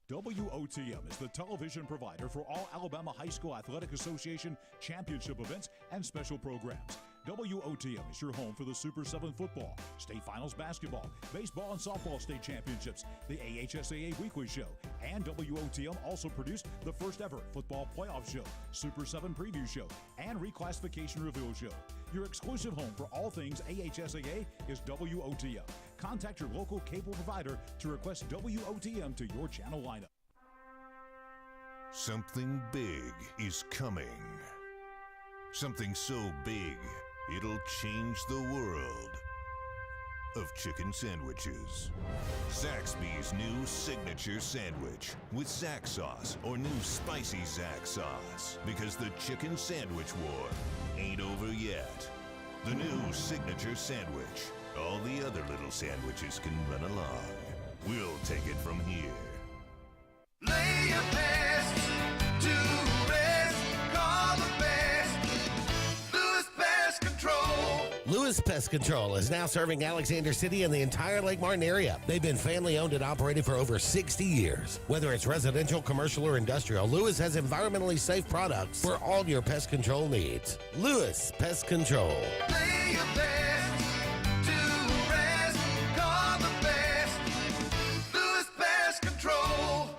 WOTM is the television provider for all Alabama High School Athletic Association championship events and special programs. WOTM is your home for the Super 7 football, state finals basketball, baseball and softball state championships, the AHSAA weekly show, and WOTM also produced the first ever football playoff show, Super 7 preview show, and reclassification reveal show. Your exclusive home for all things AHSAA is WOTM. Contact your local cable provider to request WOTM to your channel lineup. Something big is coming. Something so big, it'll change the world of chicken sandwiches. Zaxby's new signature sandwich with Zax sauce or new spicy Zax sauce, because the chicken sandwich war ain't over yet. The new signature sandwich. All the other little sandwiches can run along. We'll take it from here. Lay your best to rest. Call the best. Lewis Pest Control. Lewis Pest Control is now serving Alexander City and the entire Lake Martin area. They've been family owned and operated for over 60 years. Whether it's residential, commercial, or industrial, Lewis has environmentally safe products for all your pest control needs. Lewis Pest Control. Lay your best to rest. Call the best. Lewis Pest Control.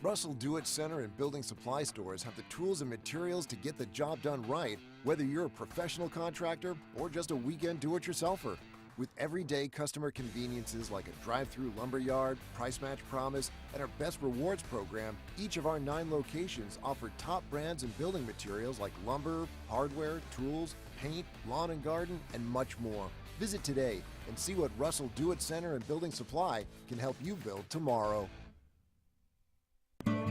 Russell Do-It Center and building supply stores have the tools and materials to get the job done right, whether you're a professional contractor or just a weekend do-it-yourselfer. With everyday customer conveniences like a drive-through lumberyard, price match promise, and our Best Rewards program, each of our 9 locations offer top brands and building materials like lumber, hardware, tools, paint, lawn and garden, and much more. Visit today and see what Russell Do-It Center and Building Supply can help you build tomorrow.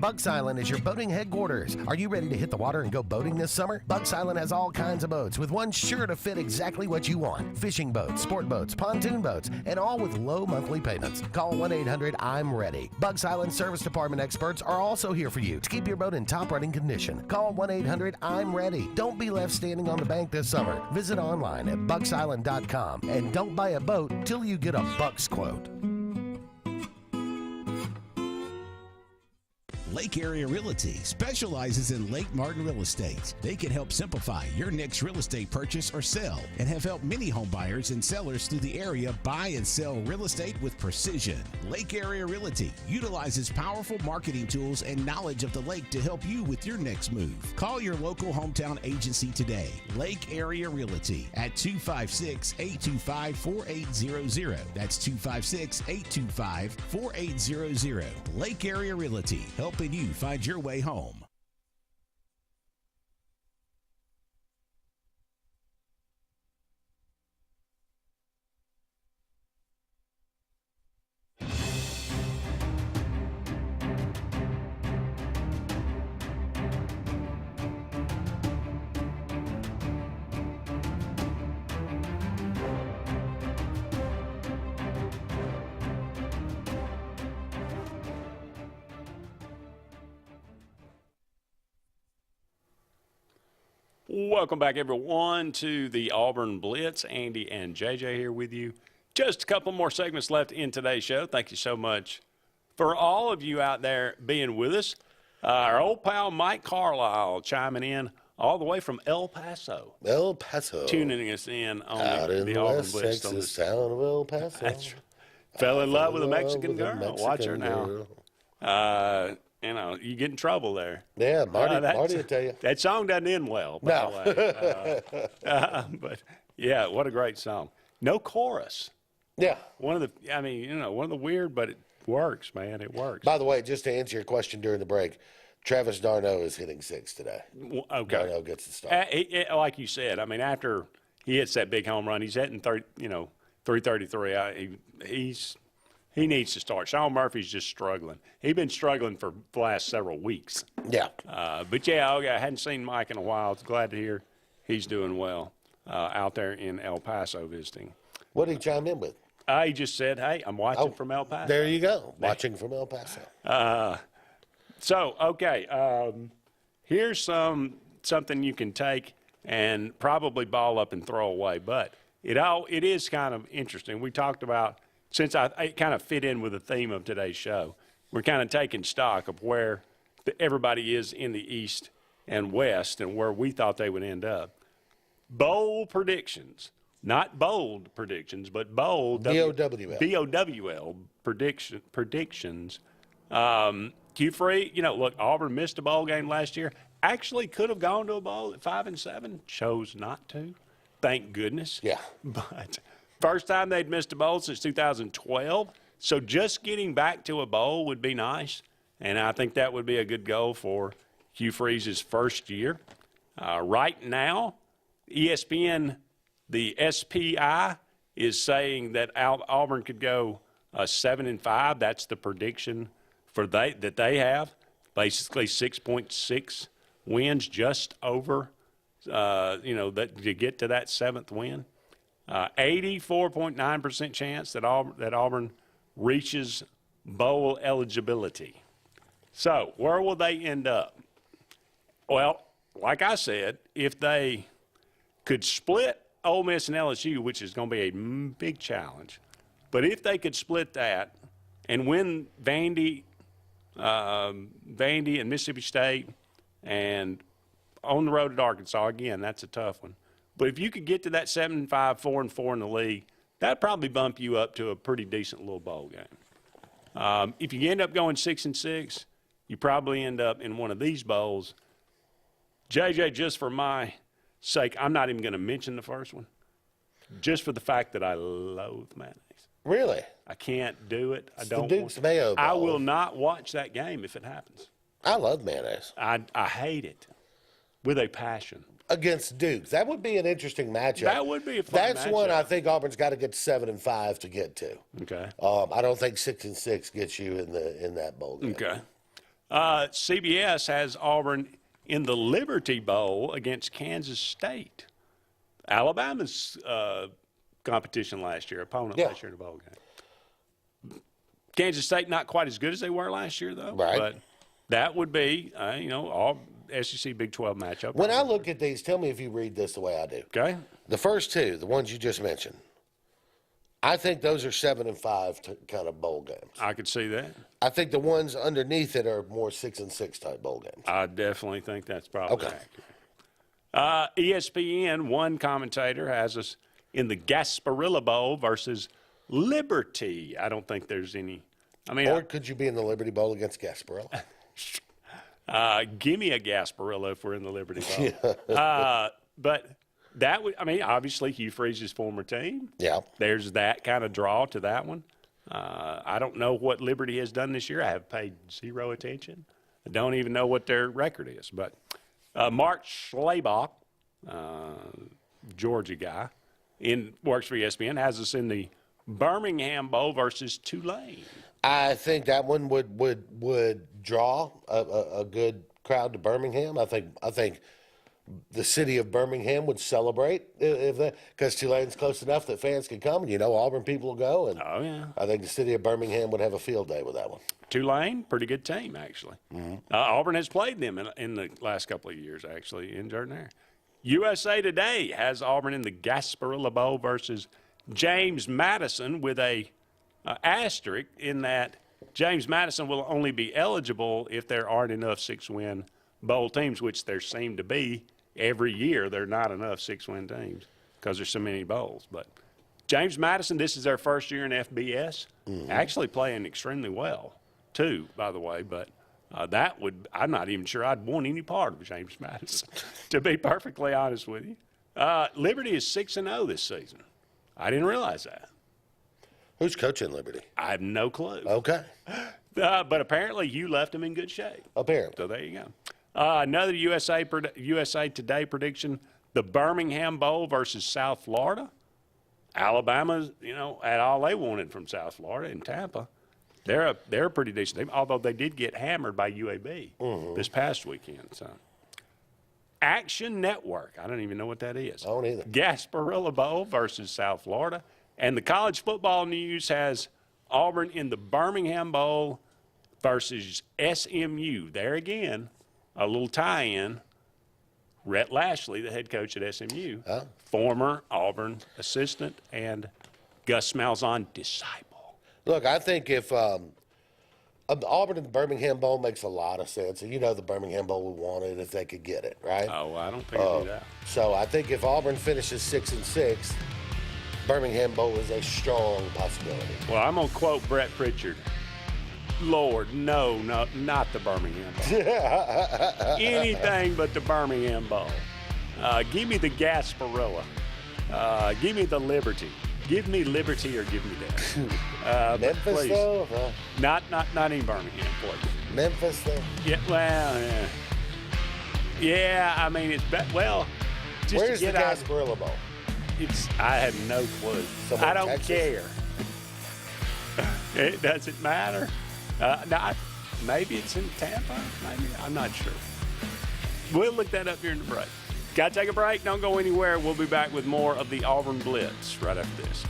Bucks Island is your boating headquarters. Are you ready to hit the water and go boating this summer? Bucks Island has all kinds of boats, with one sure to fit exactly what you want. Fishing boats, sport boats, pontoon boats, and all with low monthly payments. Call 1-800-I'm-READY. Bucks Island Service Department experts are also here for you to keep your boat in top running condition. Call 1-800-I'm-READY. Don't be left standing on the bank this summer. Visit online at bucksisland.com and don't buy a boat till you get a Bucks quote. Lake Area Realty specializes in Lake Martin real estate. They can help simplify your next real estate purchase or sell and have helped many home buyers and sellers through the area buy and sell real estate with precision. Lake Area Realty utilizes powerful marketing tools and knowledge of the lake to help you with your next move. Call your local hometown agency today. Lake Area Realty at 256-825-4800. That's 256-825-4800. Lake Area Realty, helping you find your way home. Welcome back, everyone, to the Auburn Blitz. Andy and JJ here with you. Just a couple more segments left in today's show. Thank you so much for all of you out there being with us. Our old pal Mike Carlisle chiming in all the way from El Paso. El Paso. Tuning us in on Out in the Auburn West Blitz. Texas, town of El Paso. That's right. Fell in love with a Mexican with a girl. Watch her Mexican now. You know, you get in trouble there. Yeah, Marty will tell you. That song doesn't end well, by the way. But, yeah, what a great song. No chorus. Yeah. One of the weird, but it works, man. It works. By the way, just to answer your question during the break, Travis Darno is hitting 6 today. Okay. Darno gets the start. Like you said, I mean, after he hits that big home run, he's hitting 333. He needs to start. Sean Murphy's just struggling. He's been struggling for the last several weeks. Yeah. But, yeah, I hadn't seen Mike in a while. It's glad to hear he's doing well out there in El Paso visiting. What did he chime in with? He just said, hey, I'm watching from El Paso. There you go. Watching from El Paso. Here's something you can take and probably ball up and throw away. But it is kind of interesting. We talked about, since it kind of fit in with the theme of today's show, we're kind of taking stock of where everybody is in the East and West and where we thought they would end up. Bold predictions. Not bold predictions, but bold. B-O-W-L. B-O-W-L predictions. Q-Free, look, Auburn missed a bowl game last year. Actually could have gone to a bowl at 5-7. Chose not to. Thank goodness. Yeah. But first time they'd missed a bowl since 2012. So just getting back to a bowl would be nice. And I think that would be a good goal for Hugh Freeze's first year. Right now, ESPN, the SPI, is saying that Auburn could go 7-5. That's the prediction that they have. Basically 6.6 wins, just over, to get to that 7th win. 84.9% chance that Auburn reaches bowl eligibility. So where will they end up? Well, like I said, if they could split Ole Miss and LSU, which is going to be a big challenge, but if they could split that and win Vandy and Mississippi State and on the road at Arkansas, again, that's a tough one. But if you could get to that 7-5, 4-4 in the league, that'd probably bump you up to a pretty decent little bowl game. If you end up going 6-6, you probably end up in one of these bowls. JJ, just for my sake, I'm not even going to mention the first one, just for the fact that I loathe mayonnaise. Really? I can't do it. It's the Duke's Mayo Bowl. I will not watch that game if it happens. I love mayonnaise. I hate it with a passion. Against Duke. That would be an interesting matchup. That would be a fun That's matchup. one I think Auburn's got to get 7-5 to get to. Okay. I don't think 6-6 gets you in that bowl game. Okay. CBS has Auburn in the Liberty Bowl against Kansas State. Alabama's competition last year, opponent last year in the bowl game. Kansas State not quite as good as they were last year, though. Right. But that would be, all SEC Big 12 matchup. When I look at these, tell me if you read this the way I do. Okay. The first two, the ones you just mentioned, I think those are 7 and 5 kind of bowl games. I could see that. I think the ones underneath it are more 6 and 6 type bowl games. I definitely think that's probably accurate. ESPN, one commentator has us in the Gasparilla Bowl versus Liberty. I don't think there's any. I mean, or could you be in the Liberty Bowl against Gasparilla? Give me a Gasparilla if we're in the Liberty Bowl. But that would, I mean, obviously Hugh Freeze's former team. Yeah. There's that kind of draw to that one. I don't know what Liberty has done this year. I have paid zero attention. I don't even know what their record is. But Mark Schlabach, Georgia guy, works for ESPN, has us in the Birmingham Bowl versus Tulane. I think that one would draw a good crowd to Birmingham. I think the city of Birmingham would celebrate if that, because Tulane's close enough that fans can come, and Auburn people will go. And oh yeah, I think the city of Birmingham would have a field day with that one. Tulane, pretty good team actually. Mm-hmm. Auburn has played them in the last couple of years actually in Jordan Hare. USA Today has Auburn in the Gasparilla Bowl versus James Madison with a asterisk in that James Madison will only be eligible if there aren't enough 6-win bowl teams, which there seem to be every year. There are not enough 6-win teams because there's so many bowls. But James Madison, this is their first year in FBS, actually playing extremely well too, by the way. But I'm not even sure I'd want any part of James Madison, to be perfectly honest with you. Liberty is 6-0 this season. I didn't realize that. Who's coaching Liberty? I have no clue. Okay. But apparently you left them in good shape. Apparently. So there you go. Another USA Today prediction, the Birmingham Bowl versus South Florida. Alabama's, at all they wanted from South Florida in Tampa. They're a pretty decent team, although they did get hammered by UAB this past weekend. So, Action Network, I don't even know what that is. I don't either. Gasparilla Bowl versus South Florida. And the college football news has Auburn in the Birmingham Bowl versus SMU. There again, a little tie-in. Rhett Lashley, the head coach at SMU, former Auburn assistant, and Gus Malzahn disciple. Look, I think if Auburn and the Birmingham Bowl makes a lot of sense, and the Birmingham Bowl would want it if they could get it, right? Oh, I don't think they do that. So I think if Auburn finishes 6-6, Birmingham Bowl is a strong possibility. Well, I'm going to quote Brett Pritchard. Lord, no, not the Birmingham Bowl. Anything but the Birmingham Bowl. Give me the Gasparilla. Give me the Liberty. Give me Liberty or give me that. Memphis, though? Huh? Not in Birmingham, please. Memphis, though? Yeah, well, yeah. Yeah, I mean, it's well. Just where's to the get Gasparilla Bowl? I have no clue. Somewhere I don't Texas? care. It doesn't matter. Maybe it's in Tampa. Maybe I'm not sure. We'll look that up here in the break. Got to take a break. Don't go anywhere. We'll be back with more of the Auburn Blitz right after this.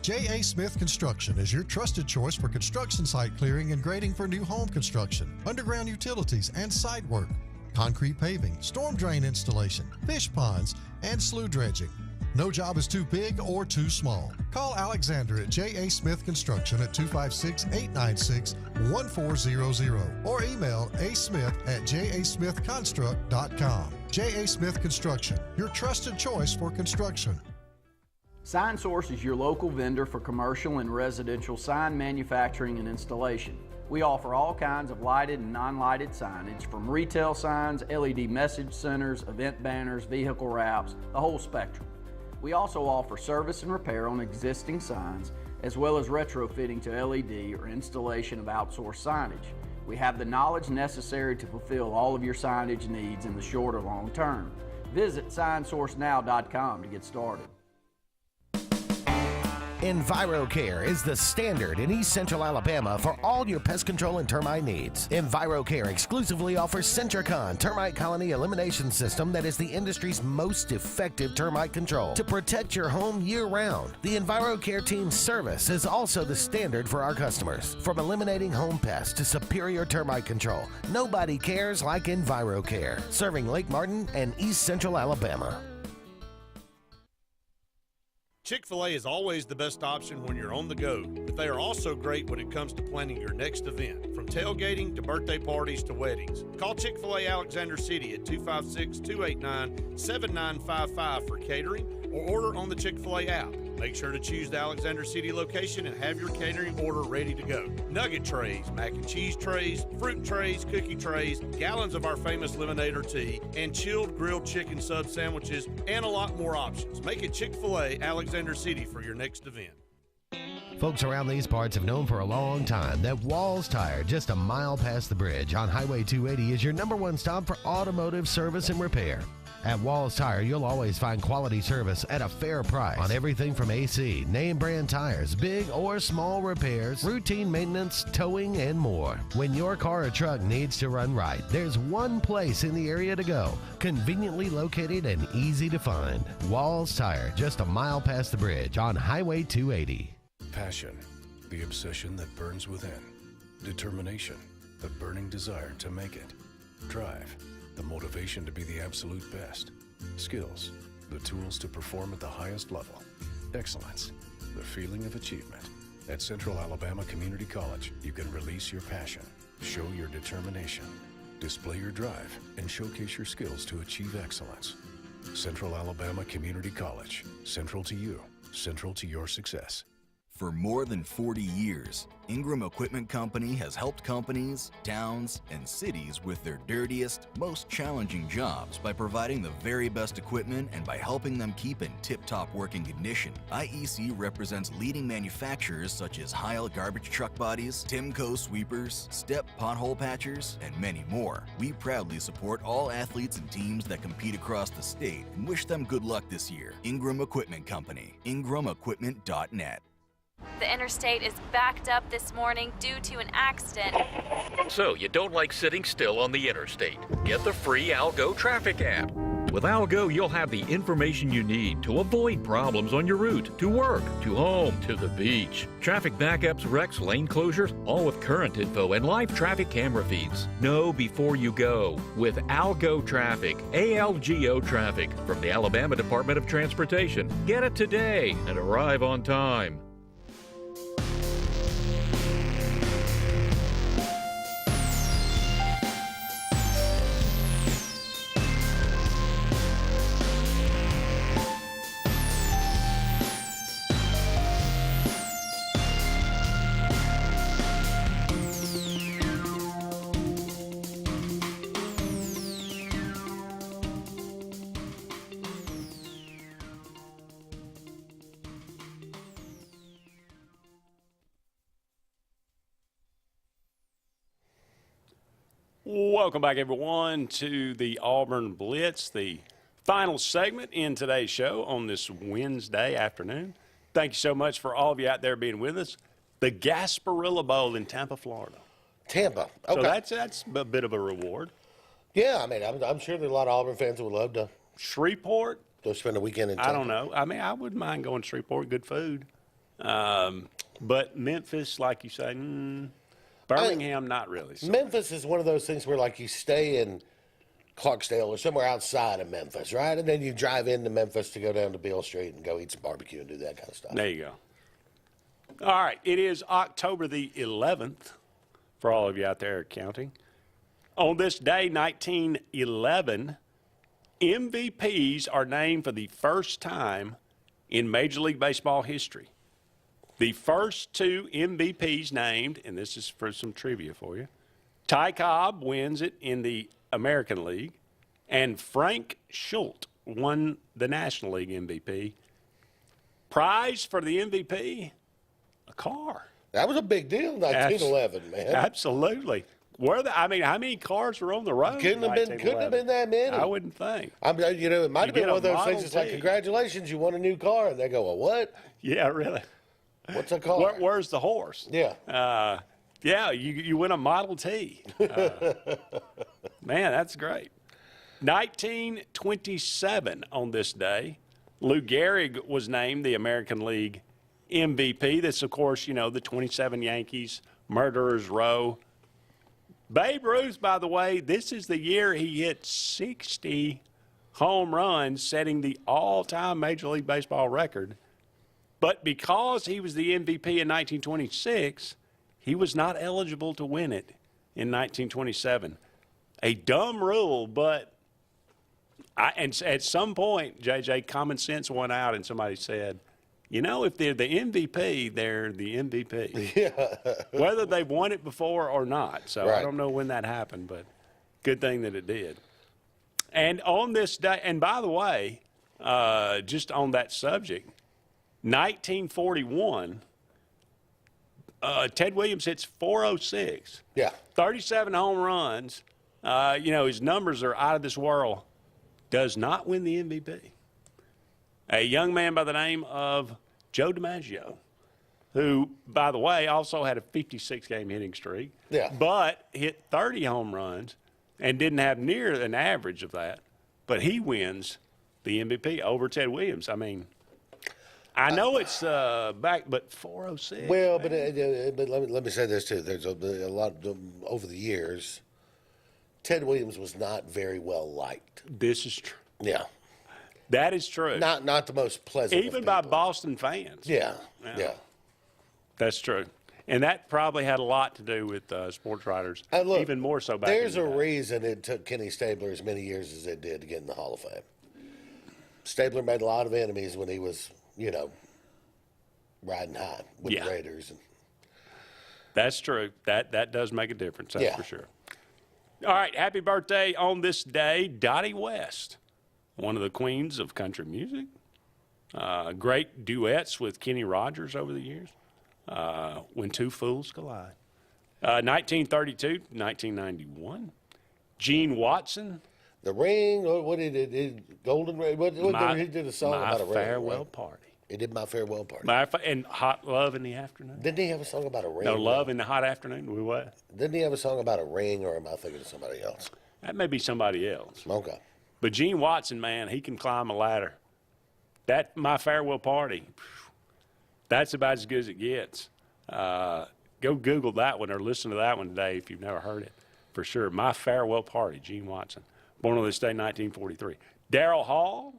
J.A. Smith Construction is your trusted choice for construction site clearing and grading for new home construction, underground utilities and site work, concrete paving, storm drain installation, fish ponds, and slough dredging. No job is too big or too small. Call Alexander at J.A. Smith Construction at 256-896-1400 or email asmith@jasmithconstruct.com. J.A. Smith Construction, your trusted choice for construction. Sign Source is your local vendor for commercial and residential sign manufacturing and installation. We offer all kinds of lighted and non-lighted signage, from retail signs, LED message centers, event banners, vehicle wraps, the whole spectrum. We also offer service and repair on existing signs, as well as retrofitting to LED or installation of outsourced signage. We have the knowledge necessary to fulfill all of your signage needs in the short or long term. Visit signsourcenow.com to get started. EnviroCare is the standard in East Central Alabama for all your pest control and termite needs. EnviroCare exclusively offers Centricon termite colony elimination system that is the industry's most effective termite control to protect your home year-round. The EnviroCare team's service is also the standard for our customers. From eliminating home pests to superior termite control, nobody cares like EnviroCare. Serving Lake Martin and East Central Alabama. Chick-fil-A is always the best option when you're on the go, but they are also great when it comes to planning your next event, from tailgating to birthday parties to weddings. Call Chick-fil-A Alexander City at 256-289-7955 for catering or order on the Chick-fil-A app. Make sure to choose the Alexander City location and have your catering order ready to go. Nugget trays, mac and cheese trays, fruit trays, cookie trays, gallons of our famous lemonade or tea, and chilled grilled chicken sub sandwiches, and a lot more options. Make it Chick-fil-A Alexander City for your next event. Folks around these parts have known for a long time that Walls Tire, just a mile past the bridge on Highway 280, is your #1 stop for automotive service and repair. At Walls Tire, you'll always find quality service at a fair price on everything from AC, name brand tires, big or small repairs, routine maintenance, towing, and more. When your car or truck needs to run right, there's one place in the area to go, conveniently located and easy to find. Walls Tire, just a mile past the bridge on Highway 280. Passion, the obsession that burns within. Determination, the burning desire to make it. Drive, the motivation to be the absolute best. Skills, the tools to perform at the highest level. Excellence, the feeling of achievement. At Central Alabama Community College, you can release your passion, show your determination, display your drive, and showcase your skills to achieve excellence. Central Alabama Community College, central to you, central to your success. For more than 40 years, Ingram Equipment Company has helped companies, towns, and cities with their dirtiest, most challenging jobs by providing the very best equipment and by helping them keep in tip-top working condition. IEC represents leading manufacturers such as Heil garbage truck bodies, Timco sweepers, Step pothole patchers, and many more. We proudly support all athletes and teams that compete across the state and wish them good luck this year. Ingram Equipment Company, ingramequipment.net. The interstate is backed up this morning due to an accident. So you don't like sitting still on the interstate? Get the free Algo traffic app. With Algo, you'll have the information you need to avoid problems on your route, to work, to home, to the beach. Traffic backups, wrecks, lane closures, all with current info and live traffic camera feeds. Know before you go with Algo Traffic, ALGO Traffic from the Alabama Department of Transportation. Get it today and arrive on time. Welcome back, everyone, to the Auburn Blitz, the final segment in today's show on this Wednesday afternoon. Thank you so much for all of you out there being with us. The Gasparilla Bowl in Tampa, Florida. Tampa. Okay. So that's a bit of a reward. Yeah, I mean, I'm sure there are a lot of Auburn fans who would love to. Shreveport? Go spend a weekend in Tampa. I don't know. I mean, I wouldn't mind going to Shreveport. Good food. But Memphis, like you say, Birmingham, not really. So. Memphis is one of those things where, like, you stay in Clarksdale or somewhere outside of Memphis, right? And then you drive into Memphis to go down to Beale Street and go eat some barbecue and do that kind of stuff. There you go. All right. It is October the 11th for all of you out there counting. On this day, 1911, MVPs are named for the first time in Major League Baseball history. The first two MVPs named, and this is for some trivia for you, Ty Cobb wins it in the American League, and Frank Schultz won the National League MVP. Prize for the MVP, a car. That was a big deal in 1911, man. Absolutely. How many cars were on the road? Couldn't have been that many. I wouldn't think. It might have been one of those things. It's like, T. congratulations, you won a new car, and they go, well, what? Yeah, really. What's a car? Where's the horse? Yeah. Yeah, you win a Model T. Man, that's great. 1927 on this day, Lou Gehrig was named the American League MVP. This, of course, the 27 Yankees, Murderers Row. Babe Ruth, by the way, this is the year he hit 60 home runs, setting the all-time Major League Baseball record. But because he was the MVP in 1926, he was not eligible to win it in 1927. A dumb rule, but and at some point, JJ, common sense won out, and somebody said, if they're the MVP, they're the MVP. Yeah. Whether they've won it before or not. So Right. I don't know when that happened, but good thing that it did. And on this day, and by the way, just on that subject, 1941, Ted Williams hits 406. Yeah. 37 home runs. His numbers are out of this world. Does not win the MVP. A young man by the name of Joe DiMaggio, who, by the way, also had a 56-game hitting streak. Yeah. But hit 30 home runs and didn't have near an average of that. But he wins the MVP over Ted Williams. I mean, I know it's back, but 406. Well, but let me say this too. There's a lot over the years. Ted Williams was not very well liked. This is true. Yeah, that is true. Not the most pleasant. Even by Boston fans. Yeah. That's true. And that probably had a lot to do with sports writers, Look, even more so back there's in a the day. reason it took Kenny Stabler as many years as it did to get in the Hall of Fame. Stabler made a lot of enemies when he was, riding high with the Raiders. That's true. That does make a difference, that's Yeah. for sure. All right, happy birthday on this day, Dottie West, one of the queens of country music. Great duets with Kenny Rogers over the years. When Two Fools Collide. 1932, 1991. Gene Watson. The Ring, what he did, Golden Ring, he did a song about a ring. My Farewell Party. He did My Farewell Party. And Hot Love in the Afternoon. Didn't he have a song about a ring? No, Love in the Hot Afternoon. We what? Didn't he have a song about a ring, or am I thinking of somebody else? That may be somebody else. Okay. But Gene Watson, man, he can climb a ladder. That My Farewell Party, that's about as good as it gets. Go Google that one or listen to that one today if you've never heard it, for sure. My Farewell Party, Gene Watson. Born on this day, 1943. Daryl Hall.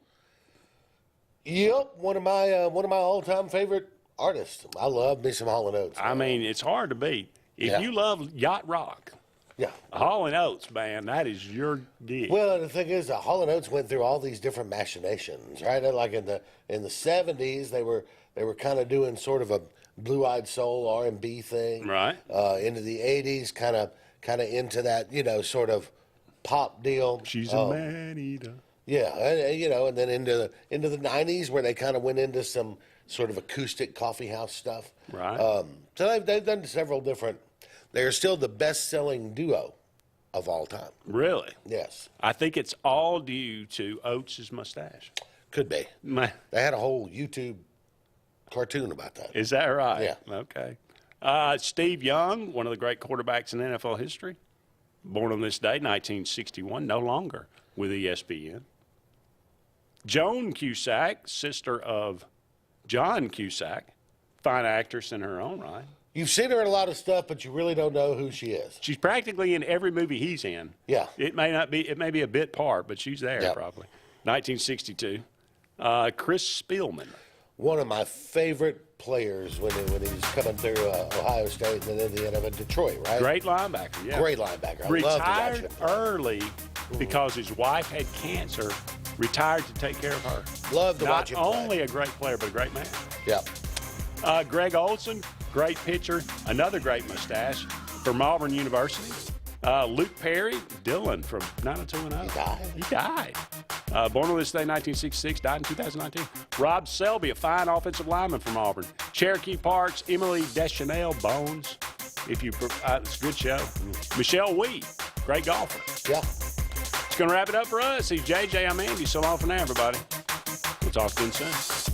Yep, one of my all-time favorite artists. I love me some Hall & Oates. I mean, it's hard to beat. If you love yacht rock, Hall & Oates, man, that is your gig. Well, the thing is, Hall & Oates went through all these different machinations, right? Like in the 70s, they were kind of doing sort of a blue-eyed soul R&B thing, right? Into the 80s, kind of into that sort of pop deal. She's a man-eater. Yeah, and then into the 90s where they kind of went into some sort of acoustic coffee house stuff. Right. So they've done several different. They're still the best-selling duo of all time. Really? Yes. I think it's all due to Oates' mustache. Could be. They had a whole YouTube cartoon about that. Is that right? Yeah. Okay. Steve Young, one of the great quarterbacks in NFL history, born on this day, 1961, no longer with ESPN. Joan Cusack, sister of John Cusack, fine actress in her own right. You've seen her in a lot of stuff, but you really don't know who she is. She's practically in every movie he's in. Yeah. It may be a bit part, but she's there probably. 1962. Chris Spielman. One of my favorite players when he's coming through Ohio State and then Indiana, but Detroit, right? Great linebacker, yeah. Great linebacker. I love to watch Retired him. early because his wife had cancer, retired to take care of her. Love to watch him Not play. only a great player, but a great man. Yeah. Greg Olson, great pitcher, another great mustache from Auburn University. Luke Perry, Dylan from 90210. He died. Born on this day, 1966, died in 2019. Rob Selby, a fine offensive lineman from Auburn. Cherokee Parks, Emily Deschanel, Bones. It's a good show. Michelle Wee, great golfer. Yeah. It's going to wrap it up for us. He's JJ, I'm Andy. So long for now, everybody. We'll talk to you soon.